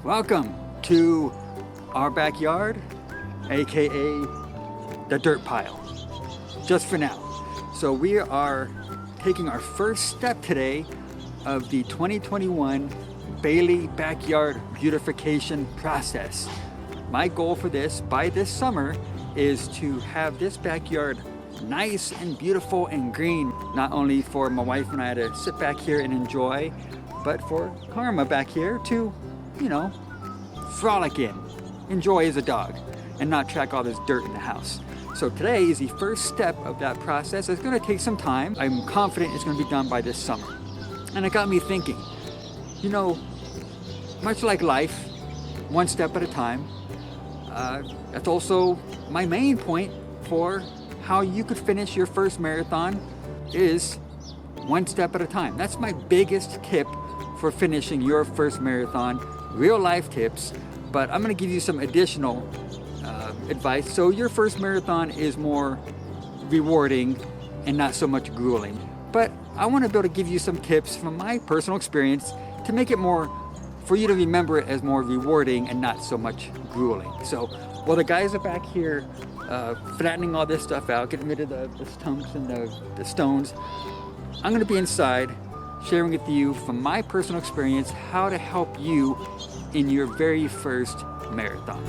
Welcome to our backyard, aka the dirt pile, just for now. So we are taking our first step today of the 2021 Bailey Backyard Beautification process. My goal for this, by this summer, is to have this backyard nice and beautiful and green, not only for my wife and I to sit back here and enjoy, but for Karma back here to, you know, frolic in, enjoy as a dog, and not track all this dirt in the house. So today is the first step of that process. It's gonna take some time. I'm confident it's gonna be done by this summer. And it got me thinking, you know, much like life, one step at a time, that's also my main point for how you could finish your first marathon is one step at a time. That's my biggest tip for finishing your first marathon, real life tips, but I'm gonna give you some additional advice. So your first marathon is more rewarding and not so much grueling. But I wanna be able to give you some tips from my personal experience to make it more, for you to remember it as more rewarding and not so much grueling. So while the guys are back here flattening all this stuff out, getting rid of the stumps and the stones, I'm gonna be inside sharing with you from my personal experience how to help you in your very first marathon.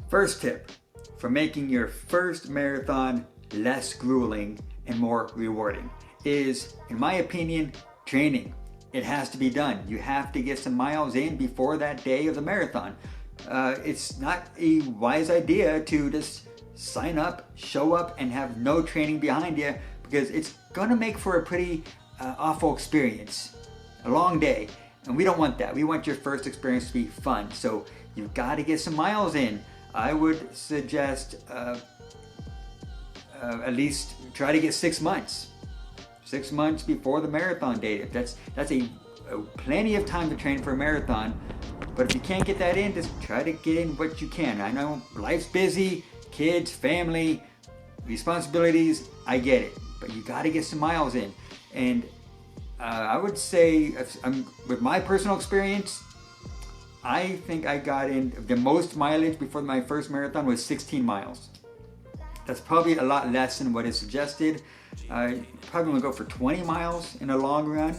First tip for making your first marathon less grueling and more rewarding is, in my opinion, training. It has to be done. You have to get some miles in before that day of the marathon. It's not a wise idea to just sign up, show up, and have no training behind you, because it's gonna make for a pretty awful experience, a long day, and we don't want that. We want your first experience to be fun, so you've got to get some miles in. I would suggest at least try to get 6 months. 6 months before the marathon date. That's a plenty of time to train for a marathon. But if you can't get that in, just try to get in what you can. I know life's busy, kids, family, responsibilities, I get it. But you got to get some miles in. And I would say, with my personal experience, I think I got in the most mileage before my first marathon was 16 miles. That's probably a lot less than what is suggested. I probably want to go for 20 miles in a long run.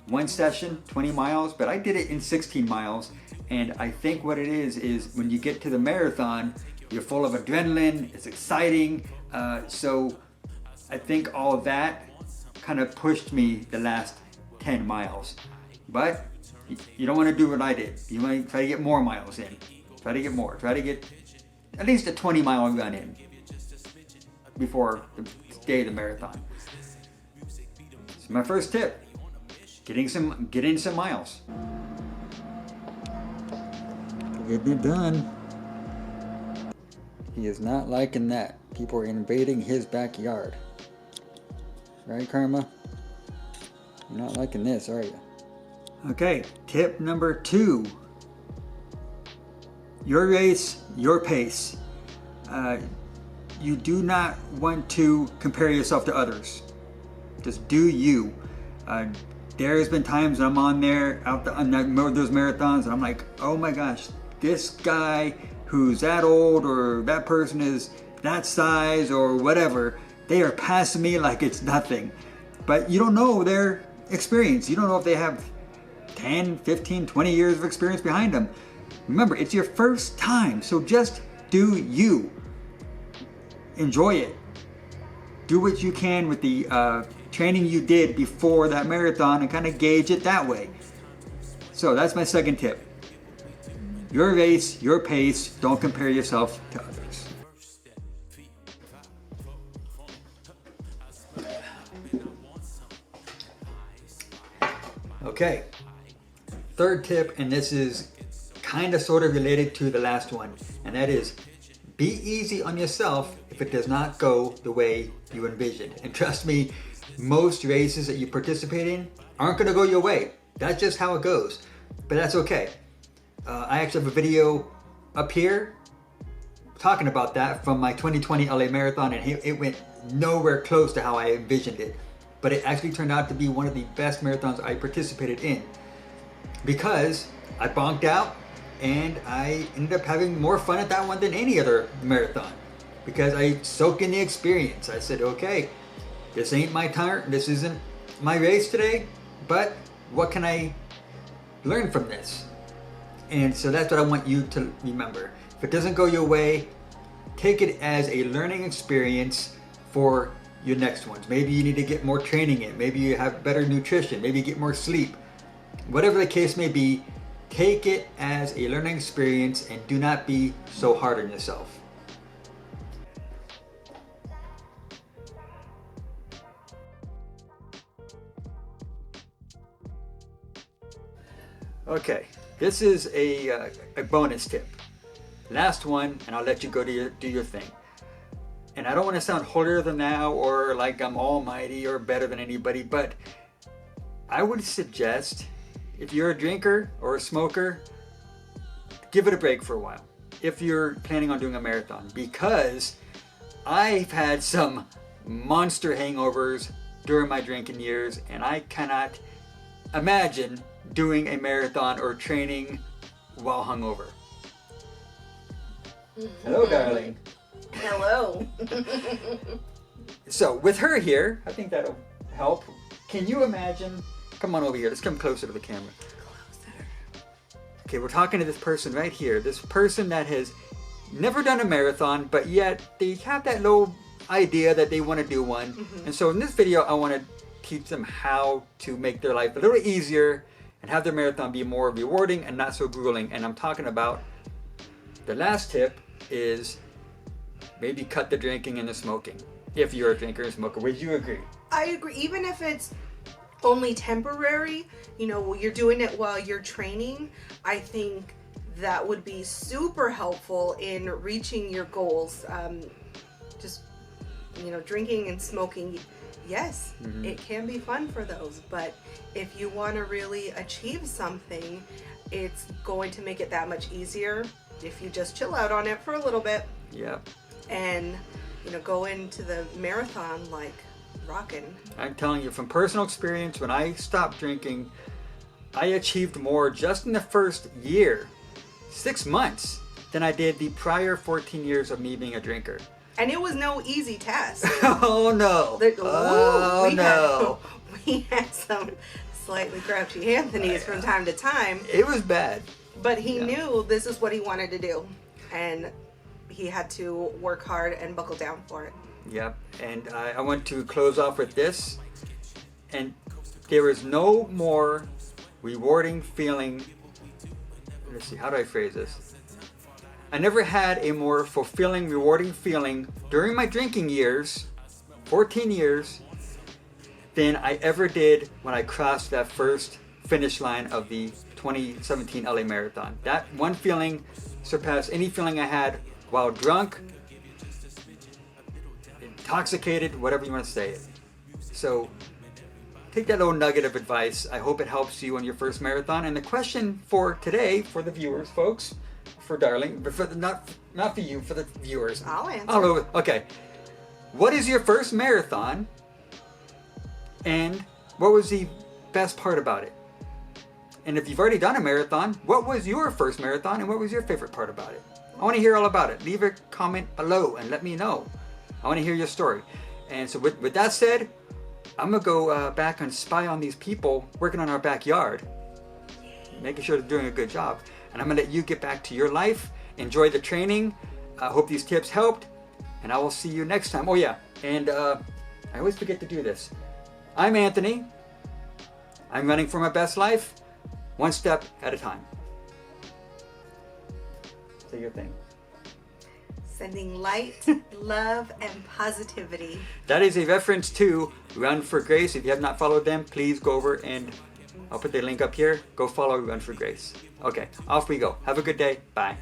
One session, 20 miles, but I did it in 16 miles. And I think what it is when you get to the marathon, you're full of adrenaline, it's exciting. So I think all of that kind of pushed me the last 10 miles. But you don't want to do what I did. You want to try to get more miles in. Try to get more. Try to get at least a 20-mile run in before the day of the marathon. So my first tip, getting some miles. Getting it done. He is not liking that. People are invading his backyard. Right, Karma? You're not liking this, are you? Okay, tip number 2. Your race, your pace. You do not want to compare yourself to others. Just do you. There's been times when I'm on there, on those marathons, and I'm like, oh my gosh, this guy who's that old, or that person is that size, or whatever, they are passing me like it's nothing. But you don't know their experience. You don't know if they have 10, 15, 20 years of experience behind them. Remember, it's your first time, so just do you. Enjoy it. Do what you can with the training you did before that marathon and kind of gauge it that way. So that's my second tip. Your race, your pace, don't compare yourself to others. Okay. Third tip, and this is kind of sort of related to the last one, and that is be easy on yourself if it does not go the way you envisioned. And trust me, most races that you participate in aren't going to go your way. That's just how it goes. But that's okay. I actually have a video up here talking about that from my 2020 LA Marathon, and it went nowhere close to how I envisioned it. But it actually turned out to be one of the best marathons I participated in, because I bonked out and I ended up having more fun at that one than any other marathon, because I soaked in the experience. I said, okay, this ain't my turn, this isn't my race today, but what can I learn from this? And so that's what I want you to remember. If it doesn't go your way, take it as a learning experience for your next ones. Maybe you need to get more training in, maybe you have better nutrition, maybe you get more sleep. Whatever the case may be, take it as a learning experience and do not be so hard on yourself. Okay, this is a bonus tip. Last one, and I'll let you go to do your thing. And I don't want to sound holier than thou or like I'm almighty or better than anybody, but I would suggest, if you're a drinker or a smoker, give it a break for a while if you're planning on doing a marathon, because I've had some monster hangovers during my drinking years, and I cannot imagine doing a marathon or training while hungover. Hello, darling. Hello. So with her here, I think that'll help. Can you imagine? Come on over here. Let's come closer to the camera. Okay, we're talking to this person right here. This person that has never done a marathon, but yet they have that little idea that they want to do one. Mm-hmm. And so in this video, I want to teach them how to make their life a little easier and have their marathon be more rewarding and not so grueling. And I'm talking about the last tip is maybe cut the drinking and the smoking. If you're a drinker and smoker, would you agree? I agree. Even if it's only temporary, you know, you're doing it while you're training, I think that would be super helpful in reaching your goals. Just, you know, drinking and smoking, yes, mm-hmm. It can be fun for those, but if you want to really achieve something, it's going to make it that much easier if you just chill out on it for a little bit. Yeah. And, you know, go into the marathon like rocking. I'm telling you from personal experience, when I stopped drinking, I achieved more just in the first year, 6 months, than I did the prior 14 years of me being a drinker. And it was no easy task. Oh no. We had some slightly grouchy Anthony's from time to time. It was bad. But he knew this is what he wanted to do. And he had to work hard and buckle down for it. Yep. And I want to close off with this. And there is no more rewarding feeling. Let's see, how do I phrase this? I never had a more fulfilling, rewarding feeling during my drinking years, 14 years, than I ever did when I crossed that first finish line of the 2017 LA Marathon. That one feeling surpassed any feeling I had while drunk, intoxicated, whatever you want to say it. So take that little nugget of advice. I hope it helps you on your first marathon. And the question for today, for the viewers, folks, for Darling, but for the, not for you, for the viewers. I'll answer. All over. Okay. What is your first marathon? And what was the best part about it? And if you've already done a marathon, what was your first marathon and what was your favorite part about it? I want to hear all about it. Leave a comment below and let me know. I want to hear your story. And so with that said, I'm going to go back and spy on these people working on our backyard, making sure they're doing a good job. And I'm going to let you get back to your life. Enjoy the training. I hope these tips helped. And I will see you next time. Oh yeah, and I always forget to do this. I'm Anthony. I'm running for my best life, one step at a time. Say your thing. Sending light, love, and positivity. That is a reference to Run for Grace. If you have not followed them, please go over and I'll put the link up here. Go follow Run for Grace. Okay, off we go. Have a good day. Bye.